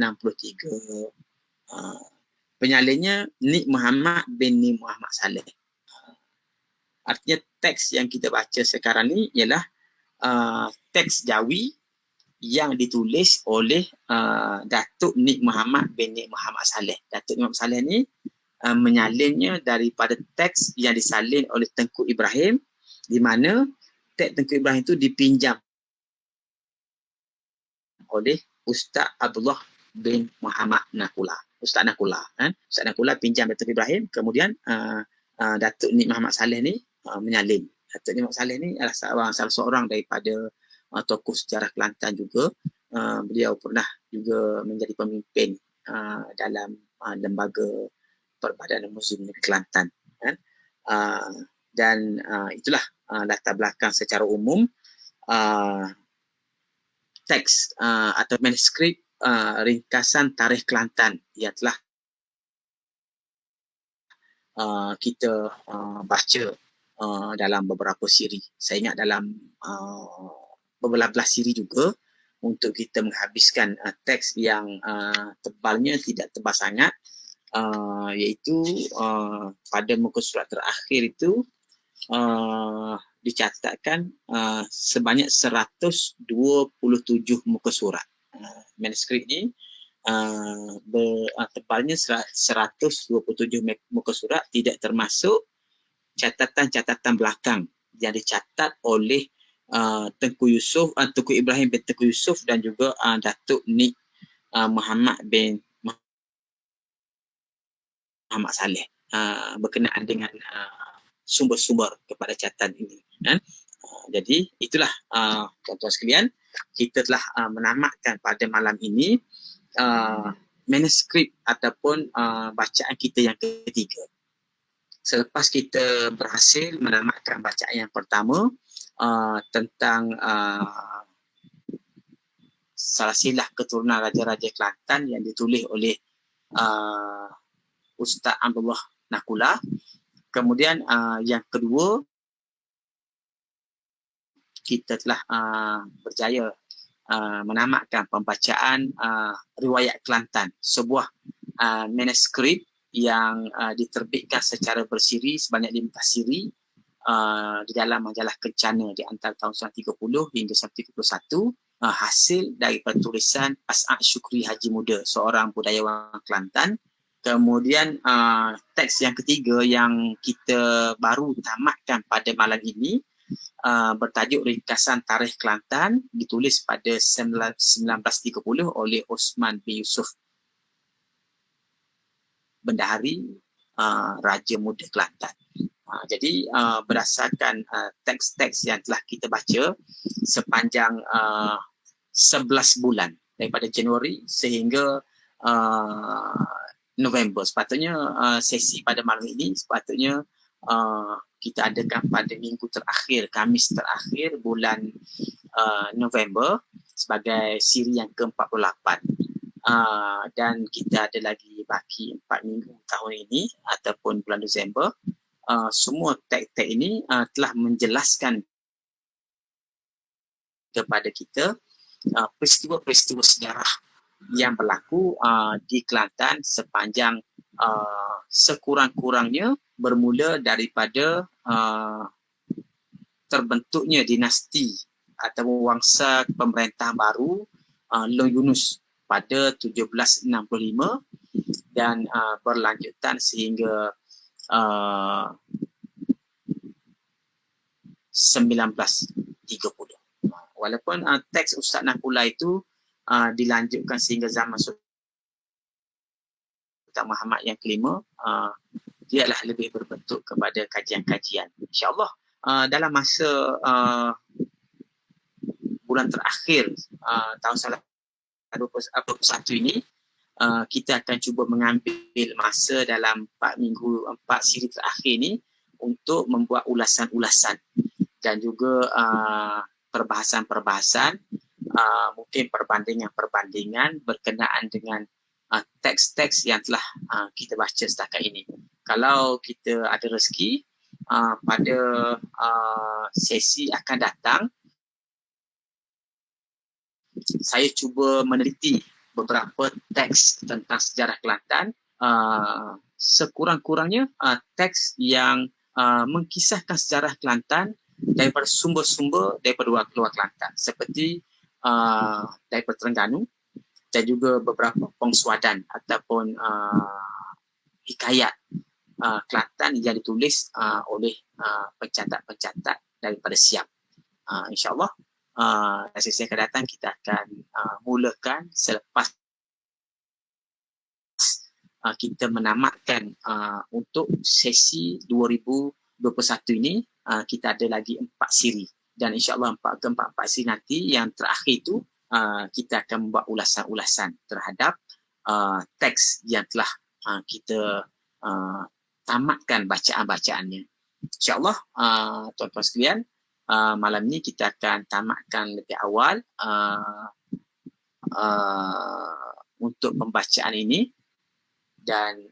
Penyalinnya Nik Muhammad bin Nik Muhammad Saleh. Artinya teks yang kita baca sekarang ni ialah teks Jawi yang ditulis oleh Datuk Nik Muhammad bin Nik Muhammad Saleh. Datuk Nik Muhammad Saleh ni menyalinnya daripada teks yang disalin oleh Tengku Ibrahim, di mana teks Tengku Ibrahim itu dipinjam oleh Ustaz Abdullah bin Muhammad Nakula. Ustaz Nakula. Ustaz Nakula pinjam dari Tengku Ibrahim, kemudian Datuk Nik Muhammad Saleh ni menyalin. Datuk Nik Muhammad Saleh ni adalah salah seorang daripada tokoh sejarah Kelantan juga. Beliau pernah juga menjadi pemimpin dalam lembaga Perbadanan Muslim Negeri Kelantan. Dan itulah latar belakang secara umum teks atau manuskrip ringkasan tarikh Kelantan yang telah kita baca dalam beberapa siri. Saya ingat dalam beberapa siri juga untuk kita menghabiskan teks yang tebalnya tidak tebal sangat, iaitu pada muka surat terakhir itu dicatatkan sebanyak 127 muka surat. Manuskrip ni tebalnya 127 muka surat, tidak termasuk catatan-catatan belakang yang dicatat oleh Tengku Yusuf, Tengku Ibrahim bin Tengku Yusuf dan juga Datuk Nik Muhammad bin Muhammad Saleh berkenaan dengan sumber-sumber kepada catatan ini. Jadi itulah tuan-tuan sekalian, kita telah menamatkan pada malam ini manuskrip ataupun bacaan kita yang ketiga. Selepas kita berhasil menamatkan bacaan yang pertama tentang silsilah keturunan Raja-Raja Kelantan yang ditulis oleh Ustaz Abdullah Nakula. Kemudian yang kedua, kita telah berjaya menamatkan pembacaan Riwayat Kelantan, sebuah manuskrip yang diterbitkan secara bersiri sebanyak 15 siri di dalam majalah Kencana di antara tahun 1930 hingga 1931, hasil daripada tulisan As'ad Syukri Haji Muda, seorang budayawan Kelantan. Kemudian teks yang ketiga yang kita baru tamatkan pada malam ini bertajuk Ringkasan Tarikh Kelantan, ditulis pada 1930 oleh Osman bin Yusuf, Bendahari Raja Muda Kelantan. Jadi berdasarkan teks-teks yang telah kita baca sepanjang 11 bulan daripada Januari sehingga November, sepatutnya sesi pada malam ini sepatutnya kita adakan pada minggu terakhir, Khamis terakhir bulan November sebagai siri yang ke-48. Dan kita ada lagi baki 4 minggu tahun ini ataupun bulan Disember. Semua teks-teks ini telah menjelaskan kepada kita peristiwa-peristiwa sejarah yang berlaku di Kelantan sepanjang sekurang-kurangnya bermula daripada terbentuknya dinasti atau wangsa pemerintahan baru Long Yunus pada 1765 dan berlanjutan sehingga 1930. Walaupun teks Ustaz Nakula itu dilanjutkan sehingga zaman Sultan Muhammad yang kelima, dia adalah lebih berbentuk kepada kajian-kajian. InsyaAllah dalam masa bulan terakhir tahun 2021 ini, kita akan cuba mengambil masa dalam 4 siri terakhir ini untuk membuat ulasan-ulasan dan juga perbahasan-perbahasan, mungkin perbandingan-perbandingan berkenaan dengan teks-teks yang telah kita baca setakat ini. Kalau kita ada rezeki, pada sesi akan datang, saya cuba meneliti beberapa teks tentang sejarah Kelantan, sekurang-kurangnya teks yang mengkisahkan sejarah Kelantan daripada sumber-sumber daripada luar Kelantan, seperti daripada Terengganu dan juga beberapa pengsuadan ataupun hikayat Kelantan yang ditulis oleh pencatat-pencatat daripada Siap. InsyaAllah sesi akan datang kita akan mulakan selepas kita menamatkan untuk sesi 2021 ini. Kita ada lagi 4 siri dan insyaAllah 4 siri nanti yang terakhir itu kita akan membuat ulasan-ulasan terhadap teks yang telah kita tamatkan bacaan-bacaannya. InsyaAllah tuan-tuan sekalian, malam ni kita akan tamatkan lebih awal untuk pembacaan ini dan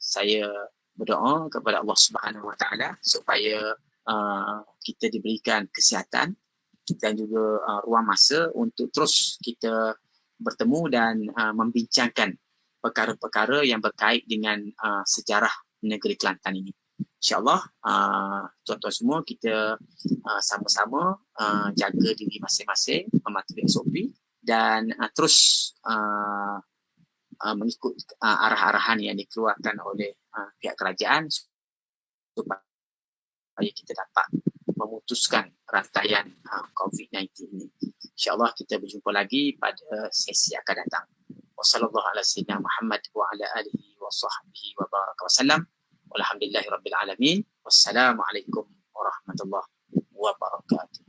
saya berdoa kepada Allah Subhanahu Wa Taala supaya kita diberikan kesihatan dan juga ruang masa untuk terus kita bertemu dan membincangkan perkara-perkara yang berkait dengan sejarah negeri Kelantan ini. InsyaAllah tuan-tuan semua kita sama-sama jaga diri masing-masing, mematuhi SOP dan terus mengikut arah-arahan yang dikeluarkan oleh pihak kerajaan supaya kita dapat memutuskan rantaian COVID-19 ini. InsyaAllah kita berjumpa lagi pada sesi akan datang. Wassallallahu ala sayyidina Muhammad wa ala alihi wa sahbihi wa baraka wa sallam. Walhamdulillahi rabbil alamin. Wassalamualaikum warahmatullahi wabarakatuh.